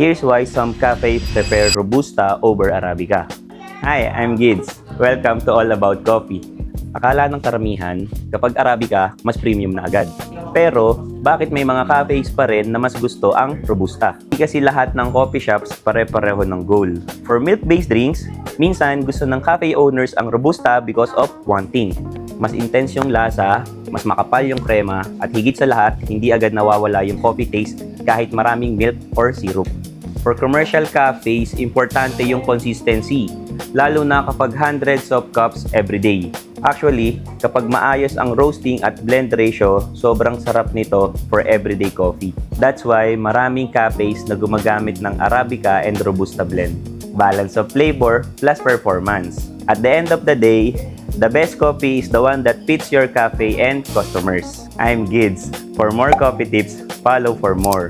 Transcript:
Here's why some cafes prefer Robusta over Arabica. Hi, I'm Gids. Welcome to All About Coffee. Akala ng karamihan, kapag Arabica, mas premium na agad. Pero, bakit may mga cafes pa rin na mas gusto ang Robusta? Kasi lahat ng coffee shops pare-pareho ng goal. For milk-based drinks, minsan gusto ng cafe owners ang Robusta because of one thing. Mas intense yung lasa, mas makapal yung krema, at higit sa lahat, hindi agad nawawala yung coffee taste kahit maraming milk or syrup. For commercial cafes, importante yung consistency, lalo na kapag hundreds of cups every day. Actually, kapag maayos ang roasting at blend ratio, sobrang sarap nito for everyday coffee. That's why maraming cafes na gumagamit ng Arabica and Robusta blend. Balance of flavor plus performance. At the end of the day, the best coffee is the one that fits your cafe and customers. I'm Gids. For more coffee tips, follow for more.